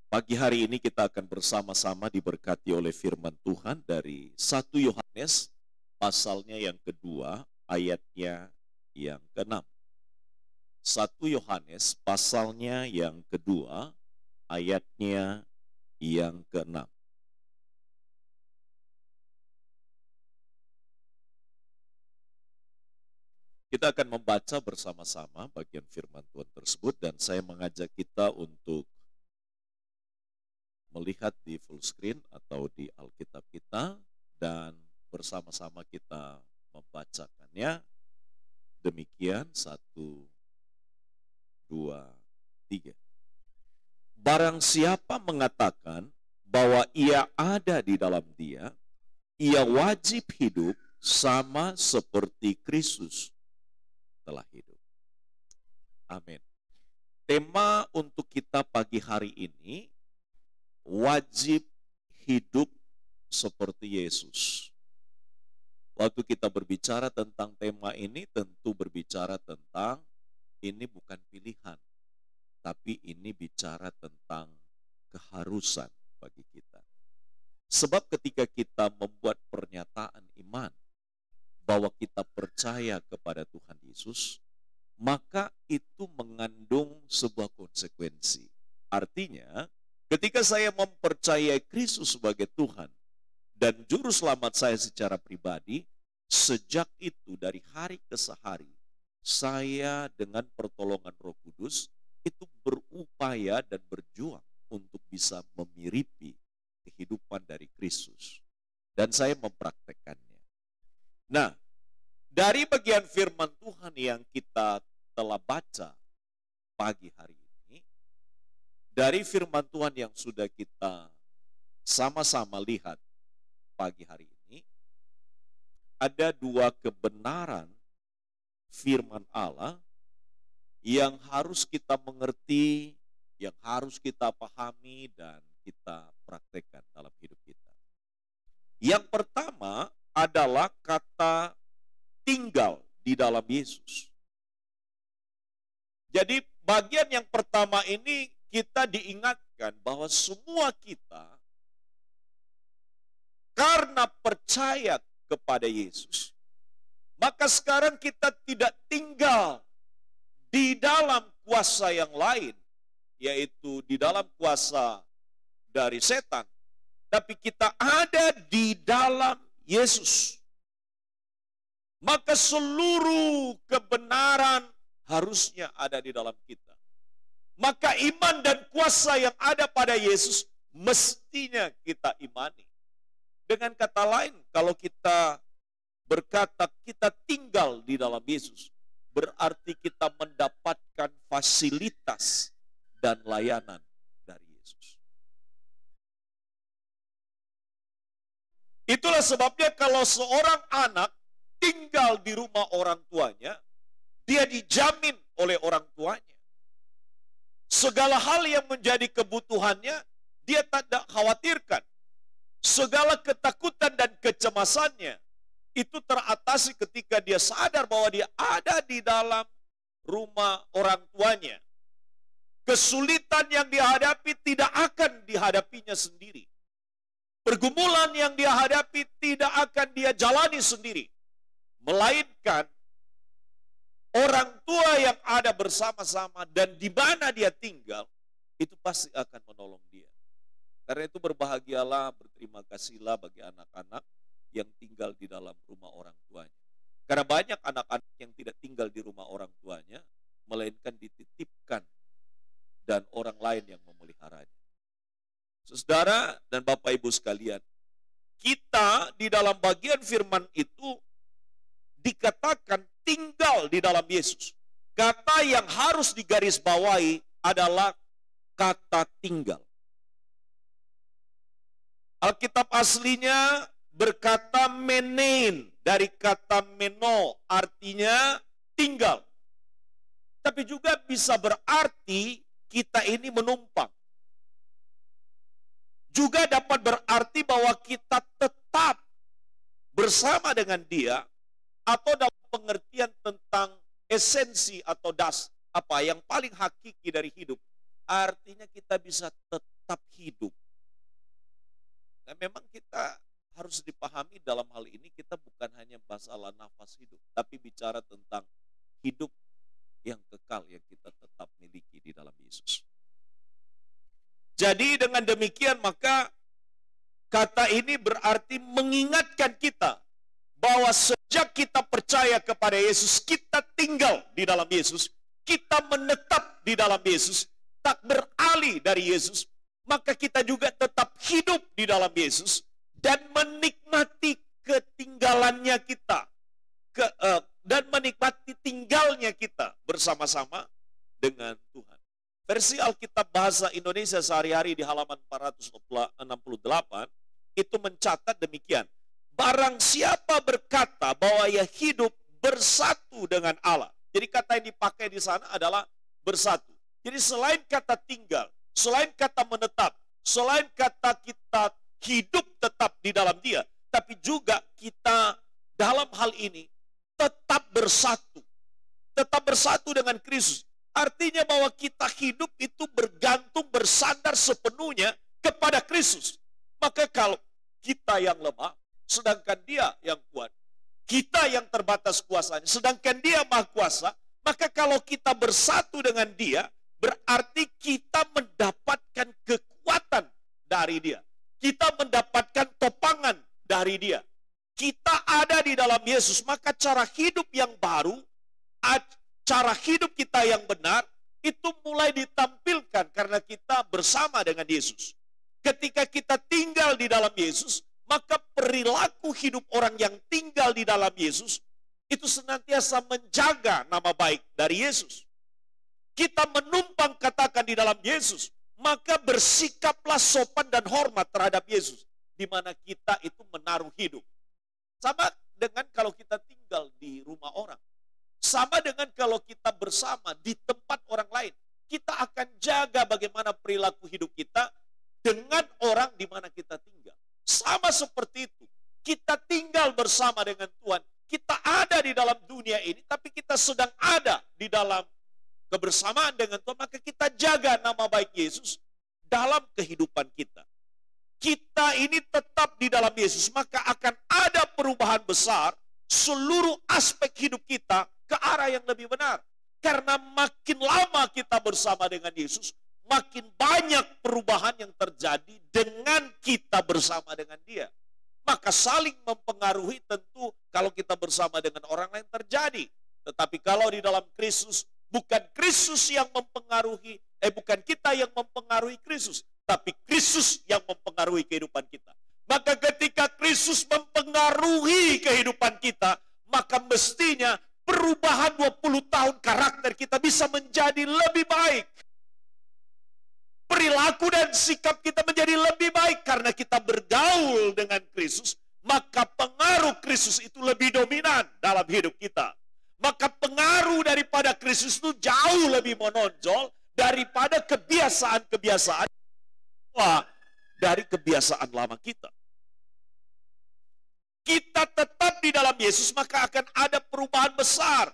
Pagi hari ini kita akan bersama-sama diberkati oleh firman Tuhan dari 1 Yohanes pasalnya yang kedua, ayatnya yang ke-6. 1 Yohanes pasalnya yang kedua, ayatnya yang ke-6. Kita akan membaca bersama-sama bagian firman Tuhan tersebut dan saya mengajak kita untuk melihat di full screen atau di Alkitab kita dan bersama-sama kita membacakannya. Demikian 1, 2, 3. Barang siapa mengatakan bahwa ia ada di dalam Dia, ia wajib hidup sama seperti Kristus telah hidup. Amin. Tema untuk kita pagi hari ini, wajib hidup seperti Yesus. Waktu kita berbicara tentang tema ini, tentu berbicara tentang ini bukan pilihan, tapi ini bicara tentang keharusan bagi kita. Sebab ketika kita membuat pernyataan iman bahwa kita percaya kepada Tuhan Yesus, maka itu mengandung sebuah konsekuensi. Artinya, ketika saya mempercayai Kristus sebagai Tuhan dan juru selamat saya secara pribadi, sejak itu dari hari ke hari, saya dengan pertolongan Roh Kudus itu berupaya dan berjuang untuk bisa memiripi kehidupan dari Kristus. Dan saya mempraktekkannya. Nah, dari bagian firman Tuhan yang kita telah baca pagi hari ini, dari firman Tuhan yang sudah kita sama-sama lihat pagi hari ini, ada dua kebenaran firman Allah yang harus kita mengerti, yang harus kita pahami dan kita praktekkan dalam hidup kita. Yang pertama adalah kata tinggal di dalam Yesus. Jadi bagian yang pertama ini kita diingatkan bahwa semua kita karena percaya kepada Yesus, maka sekarang kita tidak tinggal di dalam kuasa yang lain, yaitu di dalam kuasa dari setan, tapi kita ada di dalam Yesus. Maka seluruh kebenaran harusnya ada di dalam kita. Maka iman dan kuasa yang ada pada Yesus mestinya kita imani. Dengan kata lain, kalau kita berkata kita tinggal di dalam Yesus, berarti kita mendapatkan fasilitas dan layanan dari Yesus. Itulah sebabnya kalau seorang anak tinggal di rumah orang tuanya, dia dijamin oleh orang tuanya. Segala hal yang menjadi kebutuhannya, dia tidak khawatirkan. Segala ketakutan dan kecemasannya, itu teratasi ketika dia sadar bahwa dia ada di dalam rumah orang tuanya. Kesulitan yang dihadapi tidak akan dihadapinya sendiri. Pergumulan yang dia hadapi tidak akan dia jalani sendiri. Melainkan orang tua yang ada bersama-sama dan di mana dia tinggal, itu pasti akan menolong dia. Karena itu berbahagialah, berterima kasihlah bagi anak-anak yang tinggal di dalam rumah orang tuanya. Karena banyak anak-anak yang tidak tinggal di rumah orang tuanya, melainkan dititipkan dan orang lain yang memeliharanya. Saudara dan Bapak Ibu sekalian, kita di dalam bagian firman itu dikatakan tinggal di dalam Yesus. Kata yang harus digarisbawahi adalah kata tinggal. Alkitab aslinya berkata menein, dari kata meno, artinya tinggal. Tapi juga bisa berarti kita ini menumpang. Juga dapat berarti bahwa kita tetap bersama dengan dia, atau dalam pengertian tentang esensi atau das, apa yang paling hakiki dari hidup. Artinya kita bisa tetap tetap hidup. Nah, memang kita harus dipahami dalam hal ini kita bukan hanya masalah nafas hidup, tapi bicara tentang hidup yang kekal yang kita tetap miliki di dalam Yesus. Jadi dengan demikian maka kata ini berarti mengingatkan kita bahwa sejak kita percaya kepada Yesus, kita tinggal di dalam Yesus, kita menetap di dalam Yesus, tak beralih dari Yesus, maka kita juga tetap hidup di dalam Yesus dan menikmati ketinggalannya kita dan menikmati tinggalnya kita bersama-sama dengan Tuhan. Versi Alkitab Bahasa Indonesia sehari-hari di halaman 468 itu mencatat demikian. Barang siapa berkata bahwa ia hidup bersatu dengan Allah. Jadi kata yang dipakai di sana adalah bersatu. Jadi selain kata tinggal, selain kata menetap, selain kata kita hidup tetap di dalam Dia, tapi juga kita dalam hal ini tetap bersatu. Tetap bersatu dengan Kristus. Artinya bahwa kita hidup itu bergantung, bersandar sepenuhnya kepada Kristus. Maka kalau kita yang lemah, sedangkan Dia yang kuat, kita yang terbatas kuasanya, sedangkan Dia maha kuasa, maka kalau kita bersatu dengan Dia, berarti kita mendapatkan kekuatan dari Dia. Kita mendapatkan topangan dari Dia. Kita ada di dalam Yesus, maka cara hidup yang baru, cara hidup kita yang benar, itu mulai ditampilkan karena kita bersama dengan Yesus. Ketika kita tinggal di dalam Yesus, maka perilaku hidup orang yang tinggal di dalam Yesus, itu senantiasa menjaga nama baik dari Yesus. Kita menumpang katakan di dalam Yesus, maka bersikaplah sopan dan hormat terhadap Yesus, di mana kita itu menaruh hidup. Sama dengan kalau kita tinggal di rumah orang. Sama dengan kalau kita bersama di tempat orang lain. Kita akan jaga bagaimana perilaku hidup kita dengan orang di mana kita tinggal. Sama seperti itu. Kita tinggal bersama dengan Tuhan. Kita ada di dalam dunia ini, tapi kita sedang ada di dalam kebersamaan dengan Tuhan, maka kita jaga nama baik Yesus dalam kehidupan kita. Kita ini tetap di dalam Yesus, maka akan ada perubahan besar seluruh aspek hidup kita ke arah yang lebih benar. Karena makin lama kita bersama dengan Yesus, makin banyak perubahan yang terjadi dengan kita bersama dengan Dia. Maka saling mempengaruhi tentu kalau kita bersama dengan orang lain terjadi. Tetapi kalau di dalam Kristus, bukan Kristus yang mempengaruhi, bukan kita yang mempengaruhi Kristus, tapi Kristus yang mempengaruhi kehidupan kita. Maka ketika Kristus mempengaruhi kehidupan kita, maka mestinya perubahan 20 tahun karakter kita bisa menjadi lebih baik. Perilaku dan sikap kita menjadi lebih baik karena kita bergaul dengan Kristus, maka pengaruh Kristus itu lebih dominan dalam hidup kita. Maka pengaruh daripada Kristus itu jauh lebih menonjol daripada kebiasaan-kebiasaan dari kebiasaan lama kita. Kita tetap di dalam Yesus, maka akan ada perubahan besar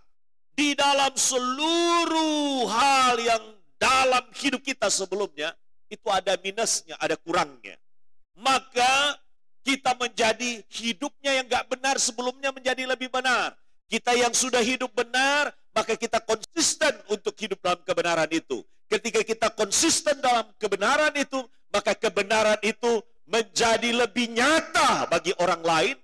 di dalam seluruh hal yang dalam hidup kita sebelumnya. Itu ada minusnya, ada kurangnya. Maka kita menjadi hidupnya yang gak benar sebelumnya menjadi lebih benar. Kita yang sudah hidup benar, maka kita konsisten untuk hidup dalam kebenaran itu. Ketika kita konsisten dalam kebenaran itu, maka kebenaran itu menjadi lebih nyata bagi orang lain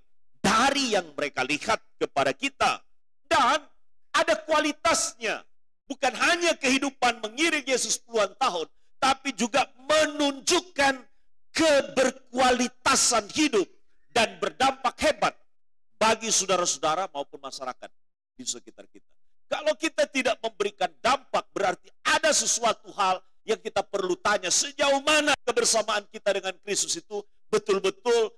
dari yang mereka lihat kepada kita. Dan ada kualitasnya. Bukan hanya kehidupan mengiring Yesus puluhan tahun, tapi juga menunjukkan keberkualitasan hidup dan berdampak hebat bagi saudara-saudara maupun masyarakat di sekitar kita. Kalau kita tidak memberikan dampak, berarti ada sesuatu hal yang kita perlu tanya, sejauh mana kebersamaan kita dengan Kristus itu betul-betul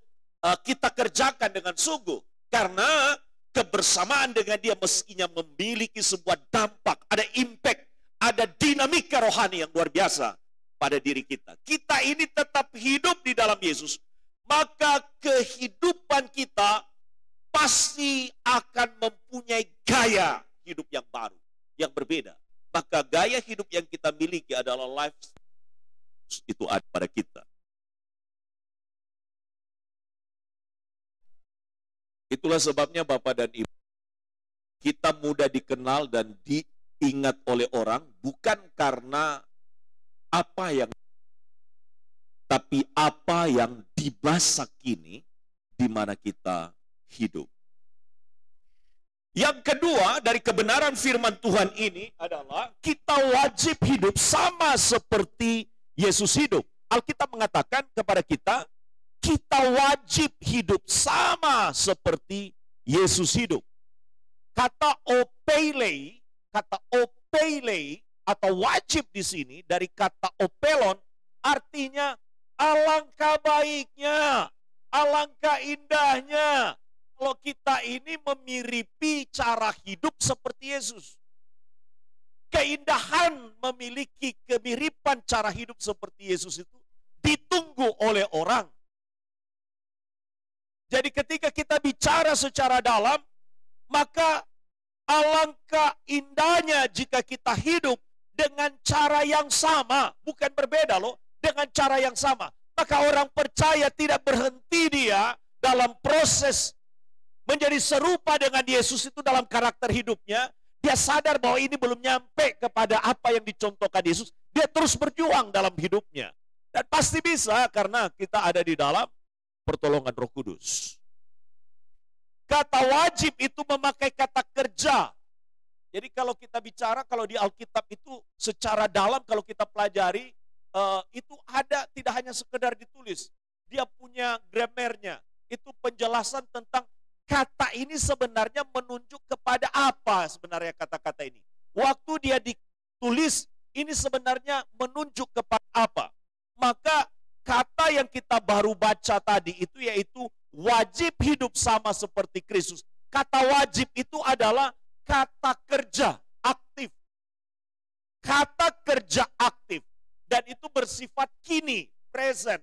kita kerjakan dengan sungguh. Karena kebersamaan dengan Dia meskinya memiliki sebuah dampak, ada impact, ada dinamika rohani yang luar biasa pada diri kita. Kita ini tetap hidup di dalam Yesus, maka kehidupan kita pasti akan mempunyai gaya hidup yang baru, yang berbeda. Maka gaya hidup yang kita miliki adalah life itu ada pada kita. Itulah sebabnya Bapak dan Ibu, kita mudah dikenal dan diingat oleh orang bukan karena apa yang, tapi apa yang di masa kini di mana kita hidup. Yang kedua dari kebenaran firman Tuhan ini adalah kita wajib hidup sama seperti Yesus hidup. Alkitab mengatakan kepada kita, kita wajib hidup sama seperti Yesus hidup. Kata opeilei atau wajib di sini dari kata opelon artinya alangkah baiknya, alangkah indahnya kalau kita ini memiripi cara hidup seperti Yesus. Keindahan memiliki kemiripan cara hidup seperti Yesus itu ditunggu oleh orang. Jadi ketika kita bicara secara dalam, maka alangkah indahnya jika kita hidup dengan cara yang sama, bukan berbeda loh, dengan cara yang sama. Maka orang percaya tidak berhenti dia dalam proses menjadi serupa dengan Yesus itu dalam karakter hidupnya. Dia sadar bahwa ini belum nyampe kepada apa yang dicontohkan Yesus. Dia terus berjuang dalam hidupnya. Dan pasti bisa karena kita ada di dalam pertolongan Roh Kudus. Kata wajib itu memakai kata kerja. Jadi kalau kita bicara, kalau di Alkitab itu secara dalam kalau kita pelajari, itu ada tidak hanya sekedar ditulis. Dia punya gramernya. Itu penjelasan tentang kata ini sebenarnya menunjuk kepada apa sebenarnya kata-kata ini. Waktu dia ditulis, ini sebenarnya menunjuk kepada apa. Maka kata yang kita baru baca tadi itu yaitu wajib hidup sama seperti Kristus. Kata wajib itu adalah kata kerja aktif. Kata kerja aktif. Dan itu bersifat kini, present.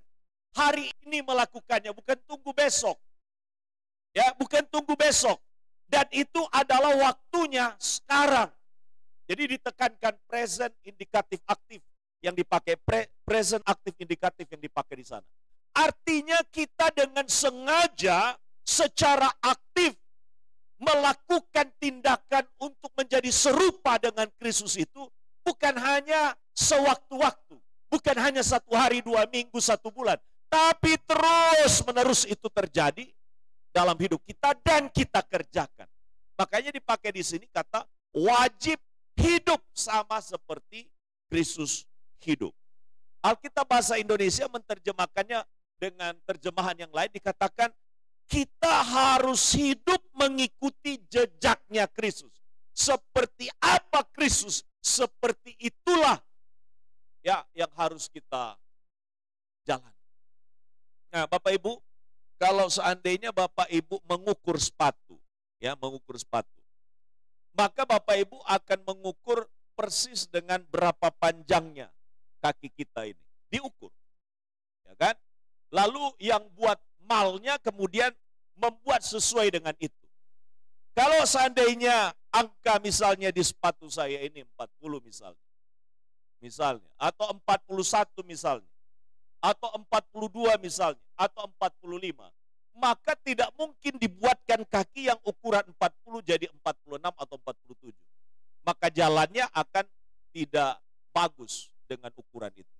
Hari ini melakukannya, bukan tunggu besok. Ya, bukan tunggu besok. Dan itu adalah waktunya sekarang. Jadi ditekankan present indikatif aktif yang dipakai, present aktif indikatif yang dipakai di sana. Artinya kita dengan sengaja secara aktif melakukan tindakan untuk menjadi serupa dengan Kristus itu bukan hanya sewaktu-waktu, bukan hanya 1 hari, 2 minggu, 1 bulan, tapi terus menerus itu terjadi dalam hidup kita dan kita kerjakan. Makanya dipakai di sini kata wajib hidup sama seperti Kristus hidup. Alkitab bahasa Indonesia menerjemahkannya dengan terjemahan yang lain, dikatakan kita harus hidup mengikuti jejaknya Kristus. Seperti apa Kristus, seperti itulah ya yang harus kita jalan. Nah, Bapak Ibu, kalau seandainya Bapak Ibu mengukur sepatu, ya mengukur sepatu, maka Bapak Ibu akan mengukur persis dengan berapa panjangnya kaki kita ini, diukur, ya kan? Lalu yang buat malnya kemudian membuat sesuai dengan itu. Kalau seandainya angka misalnya di sepatu saya ini 40 misalnya, atau 41 misalnya, atau 42 misalnya, atau 45, maka tidak mungkin dibuatkan kaki yang ukuran 40 jadi 46 atau 47. Maka jalannya akan tidak bagus dengan ukuran itu.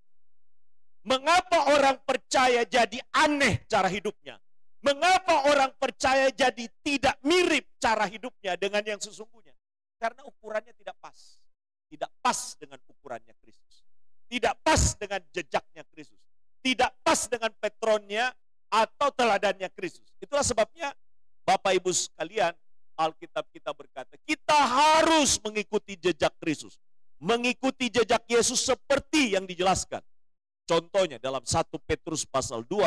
Mengapa orang percaya jadi aneh cara hidupnya? Mengapa orang percaya jadi tidak mirip cara hidupnya dengan yang sesungguhnya? Karena ukurannya tidak pas. Tidak pas dengan ukurannya Kristus. Tidak pas dengan jejaknya Kristus. Tidak pas dengan patronnya atau teladannya Kristus. Itulah sebabnya Bapak Ibu sekalian, Alkitab kita berkata, kita harus mengikuti jejak Kristus. Mengikuti jejak Yesus seperti yang dijelaskan. Contohnya dalam 1 Petrus pasal 2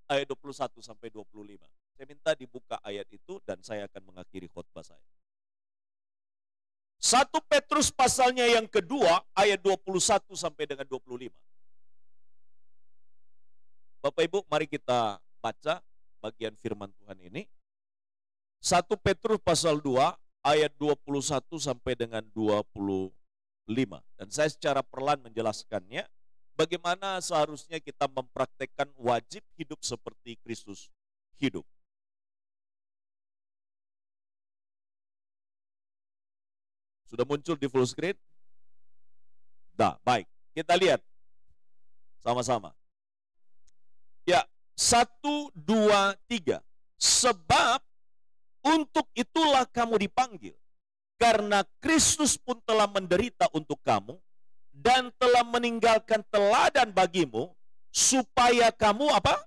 ayat 21 sampai 25. Saya minta dibuka ayat itu dan saya akan mengakhiri khotbah saya. 1 Petrus pasalnya yang kedua ayat 21 sampai dengan 25. Bapak Ibu, mari kita baca bagian firman Tuhan ini. 1 Petrus pasal 2 ayat 21 sampai dengan 25. Dan saya secara perlahan menjelaskannya. bagaimana seharusnya kita mempraktekkan wajib hidup seperti Kristus hidup. Sudah muncul di full screen? Dah, baik. Kita lihat sama-sama. Ya, 1, 2, 3. Sebab untuk itulah kamu dipanggil, karena Kristus pun telah menderita untuk kamu, dan telah meninggalkan teladan bagimu, supaya kamu apa?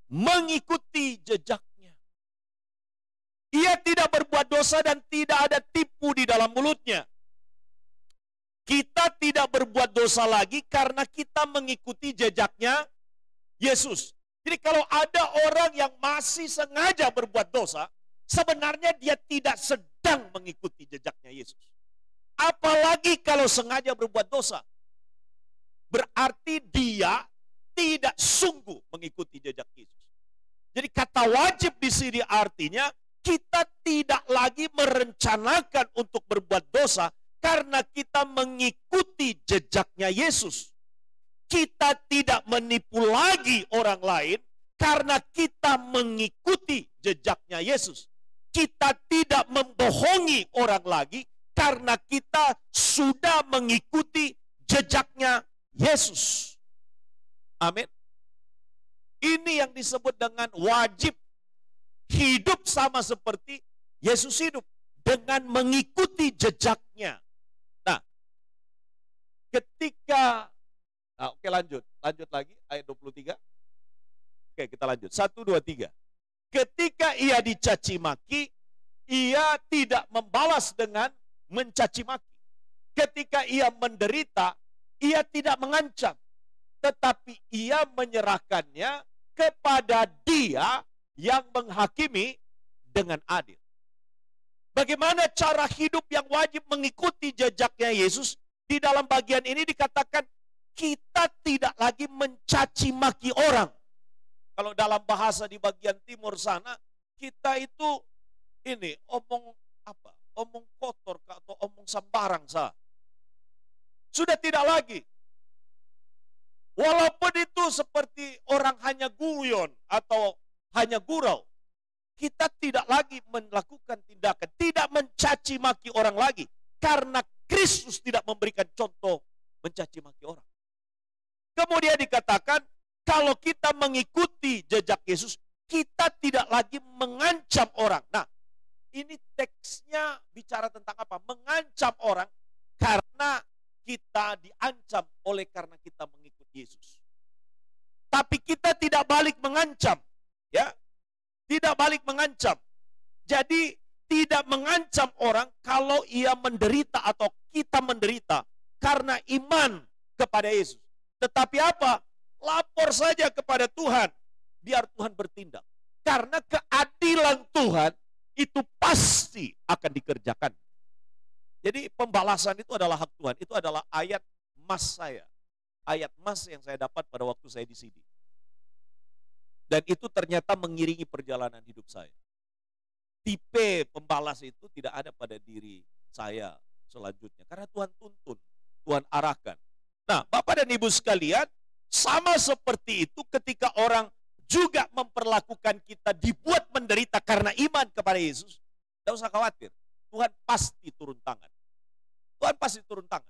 Mengikuti jejaknya. Ia tidak berbuat dosa dan tidak ada tipu di dalam mulutnya. Kita tidak berbuat dosa lagi karena kita mengikuti jejaknya Yesus. Jadi kalau ada orang yang masih sengaja berbuat dosa, sebenarnya dia tidak sedang mengikuti jejaknya Yesus. Apalagi kalau sengaja berbuat dosa. Berarti dia tidak sungguh mengikuti jejak Yesus. Jadi kata wajib di sini artinya kita tidak lagi merencanakan untuk berbuat dosa karena kita mengikuti jejaknya Yesus. Kita tidak menipu lagi orang lain karena kita mengikuti jejaknya Yesus. Kita tidak membohongi orang lagi karena kita sudah mengikuti jejaknya Yesus. Amin. Ini yang disebut dengan wajib hidup sama seperti Yesus hidup. Dengan mengikuti jejaknya. Nah, ketika, oke lanjut lagi ayat 23. Oke kita lanjut, 1, 2, 3. Ketika ia dicaci maki, ia tidak membalas dengan mencaci maki. Ketika ia menderita, ia tidak mengancam. Tetapi ia menyerahkannya kepada Dia yang menghakimi dengan adil. Bagaimana cara hidup yang wajib mengikuti jejaknya Yesus? Di dalam bagian ini dikatakan kita tidak lagi mencaci maki orang. Kalau dalam bahasa di bagian timur sana, kita itu ini omong apa? Omong kotor atau omong sembarang sah. Sudah tidak lagi. Walaupun itu seperti orang hanya guyon atau hanya gurau. Kita tidak lagi melakukan tindakan, tidak mencaci maki orang lagi. Karena Kristus tidak memberikan contoh mencaci maki orang. Kemudian dikatakan, kalau kita mengikuti jejak Yesus, kita tidak lagi mengancam orang. Nah, ini teksnya bicara tentang apa? Mengancam orang karena kita diancam oleh karena kita mengikuti Yesus. Tapi kita tidak balik mengancam. Ya, tidak balik mengancam. Jadi tidak mengancam orang kalau ia menderita atau kita menderita karena iman kepada Yesus. Tetapi apa? Lapor saja kepada Tuhan. Biar Tuhan bertindak. Karena keadilan Tuhan itu pasti akan dikerjakan. Jadi pembalasan itu adalah hak Tuhan. Itu adalah ayat emas saya. Ayat emas yang saya dapat pada waktu saya di sini. Dan itu ternyata mengiringi perjalanan hidup saya. Tipe pembalas itu tidak ada pada diri saya selanjutnya. Karena Tuhan tuntun, Tuhan arahkan. Nah, Bapak dan Ibu sekalian, sama seperti itu ketika orang juga memperlakukan kita dibuat menderita karena iman kepada Yesus. Tidak usah khawatir, Tuhan pasti turun tangan. Tuhan pasti turun tangan.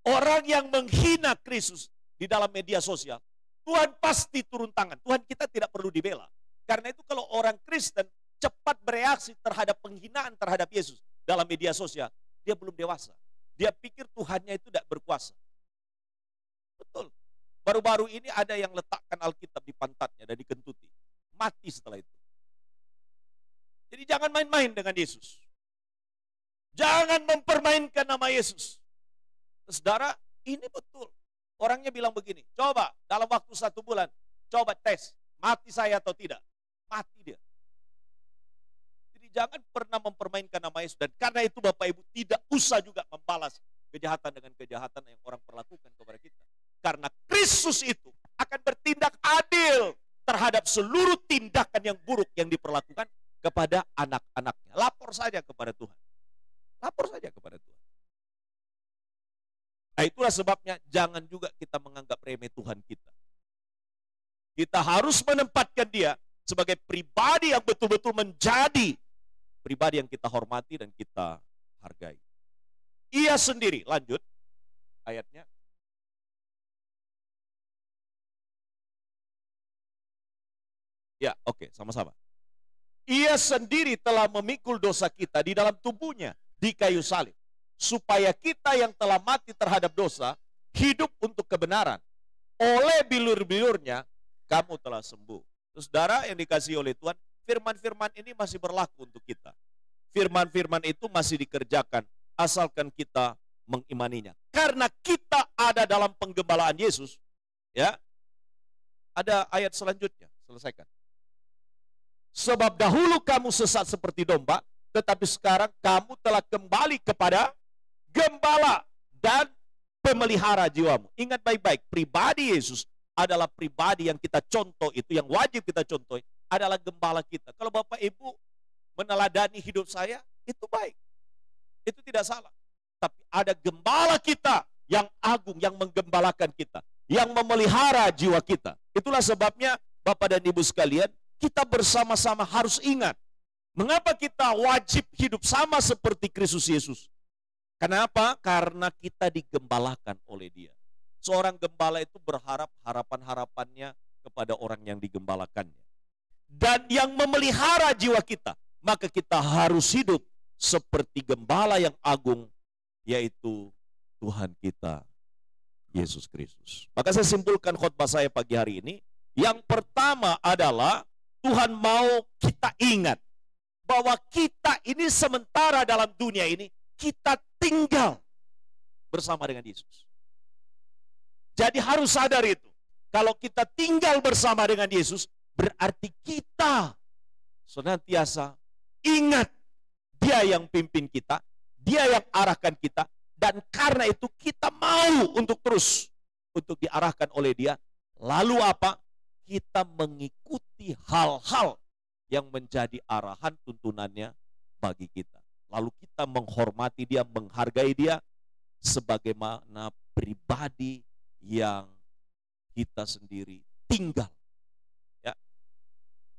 Orang yang menghina Kristus di dalam media sosial, Tuhan pasti turun tangan. Tuhan kita tidak perlu dibela. Karena itu kalau orang Kristen cepat bereaksi terhadap penghinaan terhadap Yesus dalam media sosial, dia belum dewasa. Dia pikir Tuhannya itu tidak berkuasa. Betul. Baru-baru ini ada yang letakkan Alkitab di pantatnya dan dikentuti. Mati setelah itu. Jadi jangan main-main dengan Yesus. Jangan mempermainkan nama Yesus. Saudara, ini betul. Orangnya bilang begini, coba dalam waktu 1 bulan, coba tes, mati saya atau tidak. Mati dia. Jadi jangan pernah mempermainkan nama Yesus. Dan karena itu Bapak Ibu tidak usah juga membalas kejahatan dengan kejahatan yang orang perlakukan kepada kita. Karena Kristus itu akan bertindak adil terhadap seluruh tindakan yang buruk yang diperlakukan kepada anak-anaknya. Lapor saja kepada Tuhan. Lapor saja kepada Tuhan. Nah, itulah sebabnya jangan juga kita menganggap remeh Tuhan kita. Kita harus menempatkan dia sebagai pribadi yang betul-betul menjadi pribadi yang kita hormati dan kita hargai. Ia sendiri, lanjut ayatnya. Ya, oke, sama-sama. Ia sendiri telah memikul dosa kita di dalam tubuhnya di kayu salib, supaya kita yang telah mati terhadap dosa hidup untuk kebenaran. Oleh bilur-bilurnya kamu telah sembuh. Saudara yang dikasihi oleh Tuhan, firman-firman ini masih berlaku untuk kita. Firman-firman itu masih dikerjakan asalkan kita mengimaninya. Karena kita ada dalam penggembalaan Yesus, ya. Ada ayat selanjutnya, selesaikan. Sebab dahulu kamu sesat seperti domba, tetapi sekarang kamu telah kembali kepada gembala dan pemelihara jiwamu. Ingat baik-baik, pribadi Yesus adalah pribadi yang kita contoh, itu yang wajib kita contoh, adalah gembala kita. Kalau Bapak Ibu meneladani hidup saya, itu baik. Itu tidak salah. Tapi ada gembala kita yang agung, yang menggembalakan kita, yang memelihara jiwa kita. Itulah sebabnya Bapak dan Ibu sekalian, kita bersama-sama harus ingat, mengapa kita wajib hidup sama seperti Kristus Yesus. Kenapa? Karena kita digembalakan oleh Dia. Seorang gembala itu berharap harapan-harapannya kepada orang yang digembalakannya. Dan yang memelihara jiwa kita, maka kita harus hidup seperti gembala yang agung, yaitu Tuhan kita, Yesus Kristus. Maka saya simpulkan khotbah saya pagi hari ini, yang pertama adalah Tuhan mau kita ingat bahwa kita ini sementara dalam dunia ini, kita tinggal bersama dengan Yesus. Jadi harus sadar itu. Kalau kita tinggal bersama dengan Yesus, berarti kita senantiasa ingat Dia yang pimpin kita, Dia yang arahkan kita, dan karena itu kita mau untuk terus untuk diarahkan oleh Dia. Lalu apa? Kita mengikuti hal-hal yang menjadi arahan tuntunannya bagi kita. Lalu kita menghormati Dia, menghargai Dia sebagaimana pribadi yang kita sendiri tinggal. Ya,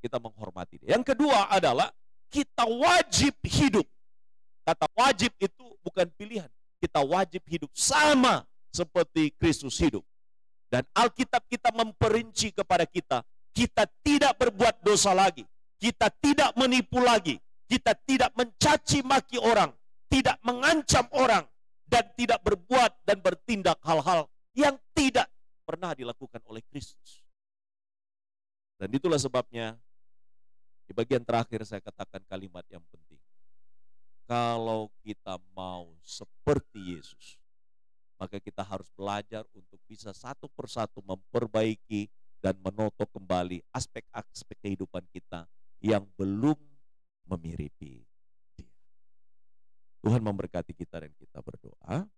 kita menghormati Dia. Yang kedua adalah kita wajib hidup. Kata wajib itu bukan pilihan. Kita wajib hidup sama seperti Kristus hidup. Dan Alkitab kita memperinci kepada kita, kita tidak berbuat dosa lagi, kita tidak menipu lagi, kita tidak mencaci maki orang, tidak mengancam orang, dan tidak berbuat dan bertindak hal-hal yang tidak pernah dilakukan oleh Kristus. Dan itulah sebabnya di bagian terakhir saya katakan kalimat yang penting. Kalau kita mau seperti Yesus, maka kita harus belajar untuk bisa satu persatu memperbaiki dan menotok kembali aspek-aspek kehidupan kita yang belum memiripi Dia. Tuhan memberkati kita dan kita berdoa.